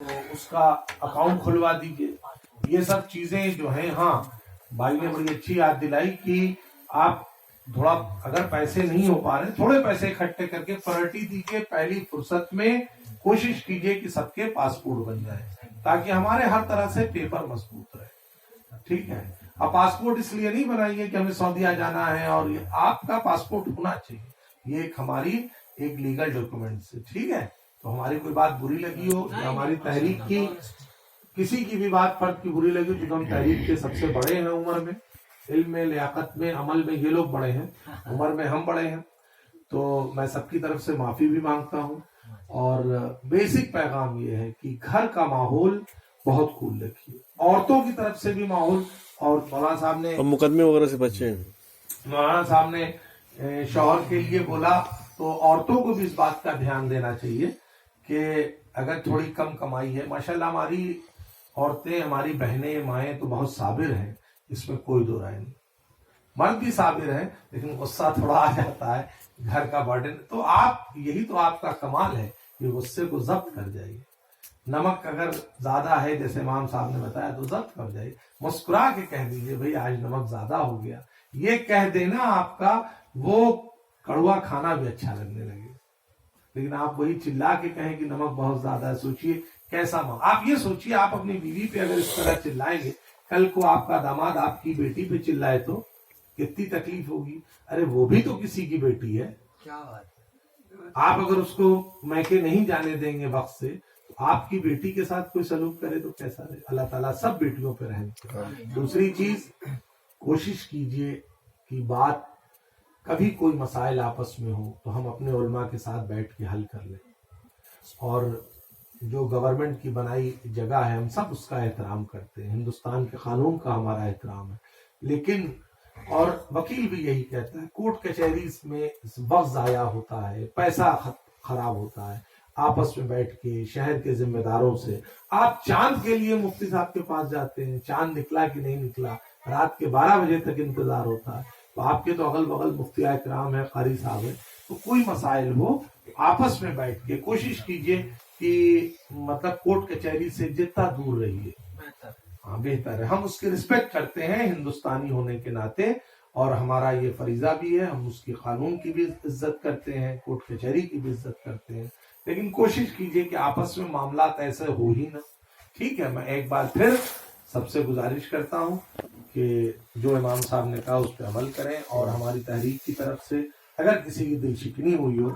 تو اس کا اکاؤنٹ کھلوا دیجیے. یہ سب چیزیں جو ہیں. ہاں بھائی نے بڑی اچھی یاد دلائی کہ آپ تھوڑا اگر پیسے نہیں ہو پا رہے تھوڑے پیسے اکٹھے کر کے پراورٹی دیجیے. پہلی فرصت میں کوشش کیجیے کہ سب کے پاسپورٹ بن جائے تاکہ ہمارے ہر طرح سے پیپر مضبوط رہے. ٹھیک ہے. اب پاسپورٹ اس لیے نہیں بنائیے کہ ہمیں سعودیہ جانا ہے اور یہ آپ کا پاسپورٹ ہونا چاہیے. یہ ایک ہماری ایک لیگل ڈاکومنٹ ہے. ٹھیک ہے. تو ہماری کوئی بات بری لگی ہو یا ہماری تحریک کی کسی کی بھی بات فرد کی بری لگی ہو، کیونکہ ہم تحریک کے سب سے بڑے ہیں عمر میں، علم میں، لیاقت میں، عمل میں یہ لوگ بڑے ہیں، عمر میں ہم بڑے ہیں. تو میں سب کی طرف سے معافی بھی مانگتا ہوں. اور بیسک پیغام یہ ہے کہ گھر کا ماحول بہت کول رکھیے. عورتوں کی طرف سے بھی ماحول، اور مولانا صاحب نے مقدمے وغیرہ سے بچے. مولانا صاحب نے شوہر کے لیے بولا تو عورتوں کو بھی اس بات کا دھیان دینا چاہیے کہ اگر تھوڑی کم کمائی ہے، ماشاءاللہ ہماری عورتیں، ہماری بہنیں، مائیں تو بہت صابر ہیں، اس میں کوئی دو رائے نہیں. مرد بھی صابر ہے لیکن غصہ تھوڑا آ جاتا ہے، گھر کا برڈن. تو آپ یہی تو آپ کا کمال ہے کہ غصے کو ضبط کر جائیے. نمک اگر زیادہ ہے جیسے امام صاحب نے بتایا تو ضبط کر جائیے. مسکرا کے کہہ دیجیے بھائی آج نمک زیادہ ہو گیا. یہ کہہ دینا آپ کا وہ کڑوا کھانا بھی اچھا لگنے لگے. لیکن آپ وہی چلا کے کہیں کہ نمک بہت زیادہ ہے. سوچئے کیسا آپ یہ سوچئے آپ اپنی بیوی پہ اگر اس طرح چلائیں گے، کل کو آپ کا داماد آپ کی بیٹی پہ چلائے تو کتنی تکلیف ہوگی. ارے وہ بھی تو کسی کی بیٹی ہے. کیا بات ہے. آپ اگر اس کو میکے نہیں جانے دیں گے وقت سے، تو آپ کی بیٹی کے ساتھ کوئی سلوک کرے تو کیسا رہے. اللہ تعالیٰ سب بیٹیوں پہ رحم کرے. دوسری چیز، کوشش کیجئے کہ بات کبھی کوئی مسائل آپس میں ہو تو ہم اپنے علماء کے ساتھ بیٹھ کے حل کر لیں. اور جو گورنمنٹ کی بنائی جگہ ہے ہم سب اس کا احترام کرتے ہیں، ہندوستان کے قانون کا ہمارا احترام ہے. لیکن اور وکیل بھی یہی کہتا ہے، کورٹ کچہری میں وقت ضائع ہوتا ہے، پیسہ خراب ہوتا ہے. آپس میں بیٹھ کے شہر کے ذمہ داروں سے، آپ چاند کے لیے مفتی صاحب کے پاس جاتے ہیں، چاند نکلا کہ نہیں نکلا رات کے 12 بجے تک انتظار ہوتا ہے. تو آپ کے تو اگل بغل مفتی کرام ہے، قاری صاحب ہے. تو کوئی مسائل ہو آپس میں بیٹھ کے کوشش کیجئے کہ مطلب کورٹ کچہری سے جتنا دور رہیے. ہاں بہتر ہے. ہم اس کی رسپیکٹ کرتے ہیں ہندوستانی ہونے کے ناطے، اور ہمارا یہ فریضہ بھی ہے. ہم اس کی قانون کی بھی عزت کرتے ہیں، کورٹ کچہری کی بھی عزت کرتے ہیں. لیکن کوشش کیجئے کہ آپس میں معاملات ایسے ہو ہی نہ. ٹھیک ہے. میں ایک بار پھر سب سے گزارش کرتا ہوں کہ جو امام صاحب نے کہا اس پہ عمل کریں، اور ہماری تحریک کی طرف سے اگر کسی کی دل شکنی ہوئی ہو